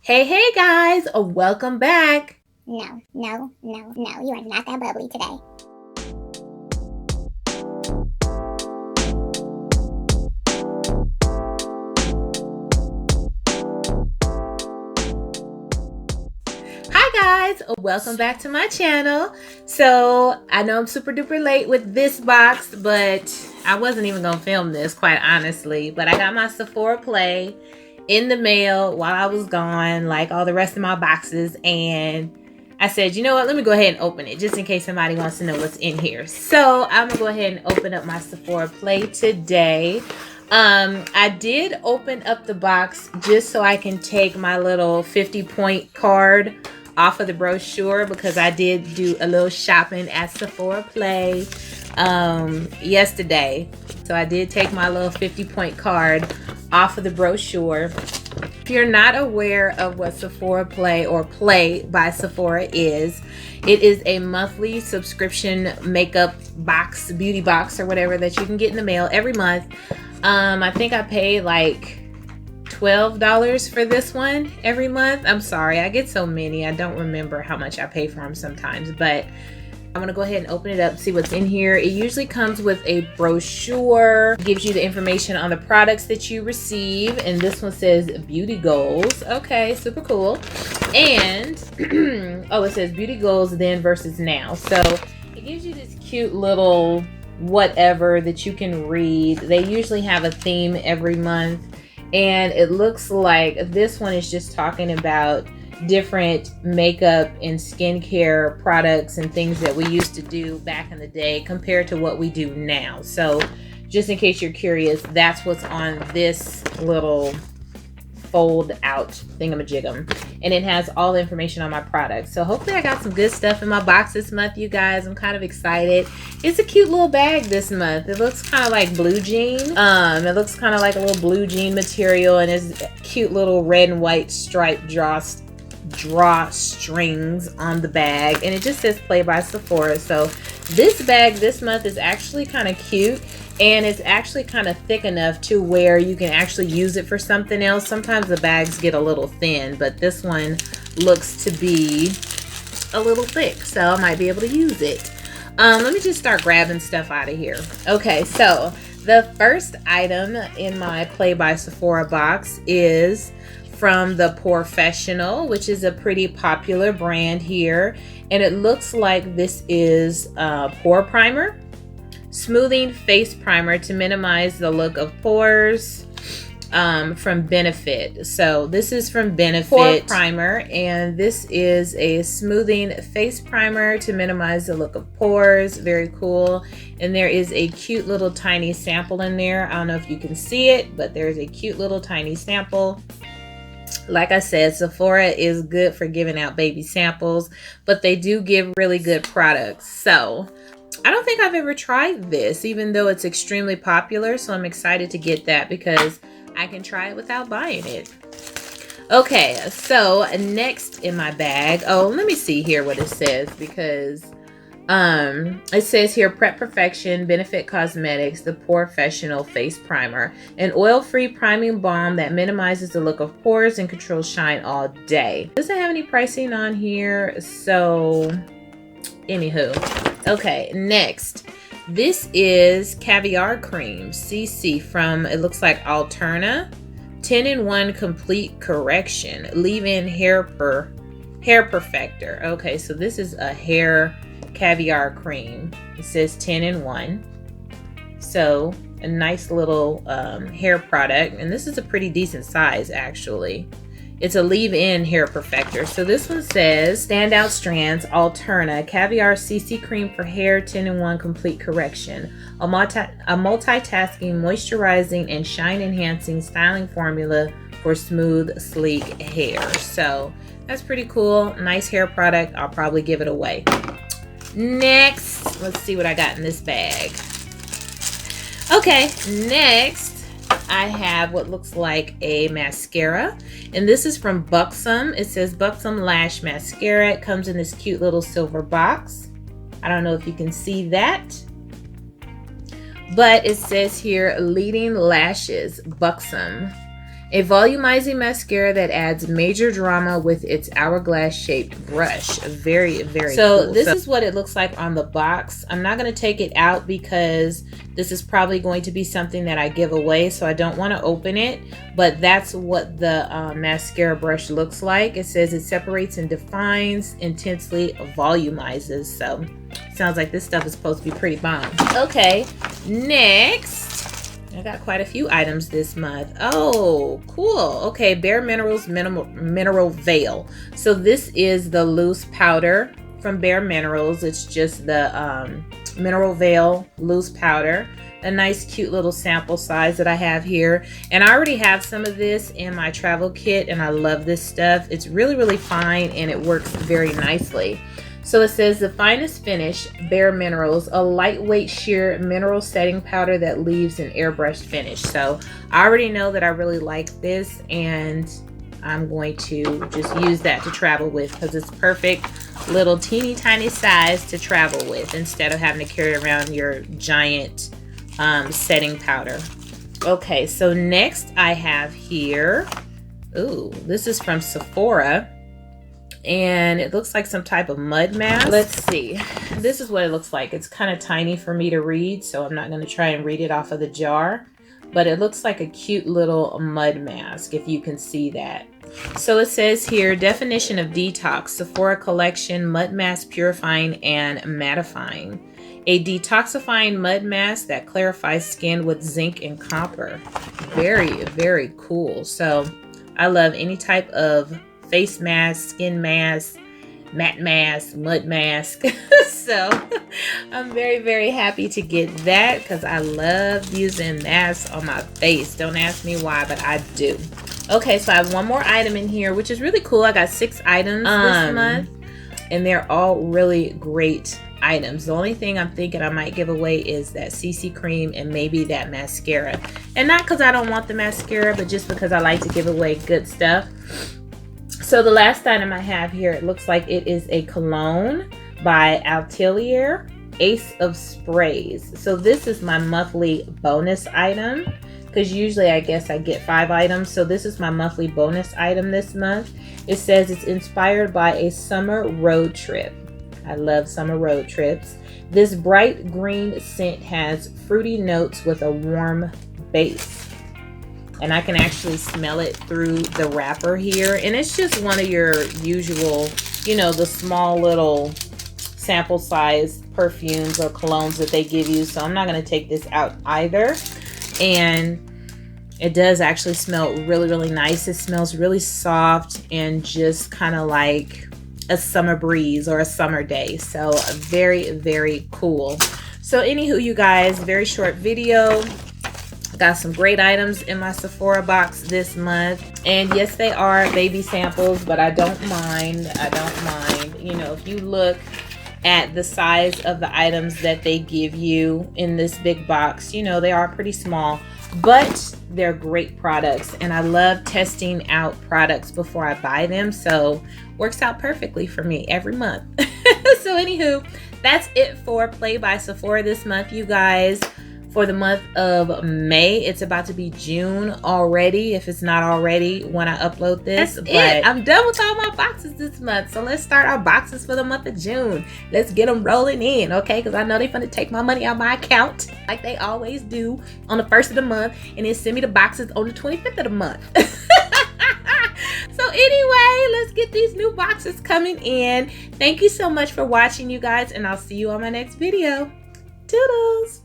Hey guys, welcome back. No, you are not that bubbly today. Hi guys, welcome back to my channel. So I know I'm super duper late with this box, but I wasn't even gonna film this, quite honestly. But I got my Sephora Play in the mail while I was gone, like all the rest of my boxes, and I said, you know what, let me go ahead and open it just in case somebody wants to know what's in here. So I'm gonna go ahead and open up my Sephora Play today. I did open up the box just so I can take my little 50-point card off of the brochure, because I did do a little shopping at Sephora Play yesterday. So I did take my little 50-point card off of the brochure. If you're not aware of what Sephora Play or Play by Sephora is, it is a monthly subscription makeup box, beauty box or whatever that you can get in the mail every month. I think I pay like $12 for this one every month. I'm sorry, I get so many. I don't remember how much I pay for them sometimes, but I'm gonna go ahead and open it up, see what's in here. It usually comes with a brochure, gives you the information on the products that you receive, and this one says beauty goals. Okay, super cool. And oh, it says beauty goals then versus now. So it gives you this cute little whatever that you can read. They usually have a theme every month, and it looks like this one is just talking about different makeup and skincare products and things that we used to do back in the day compared to what we do now. So just in case you're curious, that's what's on this little fold out thingamajigam, and it has all the information on my products. So hopefully I got some good stuff in my box this month, you guys. I'm kind of excited. It's a cute little bag this month. It looks kind of like blue jean. It looks kind of like a little blue jean material, and it's cute little red and white striped drawstrings on the bag, and it just says Play by Sephora. So this bag this month is actually kind of cute, and it's actually kind of thick enough to where you can actually use it for something else. Sometimes the bags get a little thin, but this one looks to be a little thick, so I might be able to use it. Let me just start grabbing stuff out of here. Okay, so the first item in my Play by Sephora box is from the Porefessional, which is a pretty popular brand here, and it looks like this is a pore primer. Smoothing face primer to minimize the look of pores, from Benefit. So this is from Benefit pore primer, and this is a smoothing face primer to minimize the look of pores. Very cool. And there is a cute little tiny sample in there. I don't know if you can see it, but there's a cute little tiny sample. Like I said, Sephora is good for giving out baby samples, but they do give really good products. So I don't think I've ever tried this, even though it's extremely popular. So I'm excited to get that because I can try it without buying it. Okay, so next in my bag, oh, let me see here what it says, because it says here Prep Perfection, Benefit Cosmetics, the Porefessional Face Primer, an oil-free priming balm that minimizes the look of pores and controls shine all day. Doesn't have any pricing on here, so anywho. Okay, next, this is Caviar Cream CC from, it looks like Alterna, 10-in-1 Complete Correction Leave-In Hair Perfector. Okay, so this is a hair caviar cream. It says 10-in-1, so a nice little hair product, and this is a pretty decent size actually. It's a leave-in hair perfector. So this one says Standout Strands Alterna Caviar CC Cream for Hair 10-in-1 Complete Correction, a multitasking, moisturizing, and shine enhancing styling formula for smooth, sleek hair. So that's pretty cool. Nice hair product. I'll probably give it away. Next, let's see what I got in this bag. Okay, next I have what looks like a mascara, and this is from Buxom. It says Buxom Lash Mascara. It comes in this cute little silver box. I don't know if you can see that, but it says here Leading Lashes Buxom, A volumizing mascara that adds major drama with its hourglass shaped brush. Very, very cool. This is what it looks like on the box. I'm not going to take it out because this is probably going to be something that I give away, so I don't want to open it. But that's what the mascara brush looks like. It says it separates and defines, intensely volumizes. So sounds like this stuff is supposed to be pretty bomb. Okay, next. I got quite a few items this month. Oh, cool. Okay, Bare Minerals Mineral Veil. So this is the loose powder from Bare Minerals. It's just the Mineral Veil loose powder. A nice cute little sample size that I have here. And I already have some of this in my travel kit and I love this stuff. It's really, really fine and it works very nicely. So it says the finest finish, Bare Minerals, a lightweight sheer mineral setting powder that leaves an airbrushed finish. So I already know that I really like this and I'm going to just use that to travel with because it's perfect little teeny tiny size to travel with instead of having to carry around your giant setting powder. Okay, so next I have here, ooh, this is from Sephora. And it looks like some type of mud mask. Let's see. This is what it looks like. It's kind of tiny for me to read, so I'm not going to try and read it off of the jar. But it looks like a cute little mud mask, if you can see that. So it says here, definition of detox, Sephora collection, mud mask purifying and mattifying. A detoxifying mud mask that clarifies skin with zinc and copper. Very, very cool. So I love any type of face mask, skin mask, matte mask, mud mask. So I'm very, very happy to get that because I love using masks on my face. Don't ask me why, but I do. Okay, so I have one more item in here, which is really cool. I got 6 items this month, and they're all really great items. The only thing I'm thinking I might give away is that CC cream and maybe that mascara. And not because I don't want the mascara, but just because I like to give away good stuff. So the last item I have here, it looks like it is a cologne by Atelier, Ace of Sprays. So this is my monthly bonus item because usually I guess I get 5 items. So this is my monthly bonus item this month. It says it's inspired by a summer road trip. I love summer road trips. This bright green scent has fruity notes with a warm base. And I can actually smell it through the wrapper here. And it's just one of your usual, you know, the small little sample size perfumes or colognes that they give you. So I'm not going to take this out either. And it does actually smell really, really nice. It smells really soft and just kind of like a summer breeze or a summer day. So very, very cool. So anywho, you guys, very short video. Got some great items in my Sephora box this month. And yes, they are baby samples, but I don't mind. I don't mind. You know, if you look at the size of the items that they give you in this big box, you know, they are pretty small, but they're great products. And I love testing out products before I buy them. So works out perfectly for me every month. So anywho, that's it for Play by Sephora this month, you guys. For the month of May, it's about to be June already, if it's not already when I upload this. That's it. I'm done with all my boxes this month. So let's start our boxes for the month of June. Let's get them rolling in, okay? Because I know they're going to take my money out of my account like they always do on the 1st of the month and then send me the boxes on the 25th of the month. So anyway, let's get these new boxes coming in. Thank you so much for watching, you guys, and I'll see you on my next video. Toodles!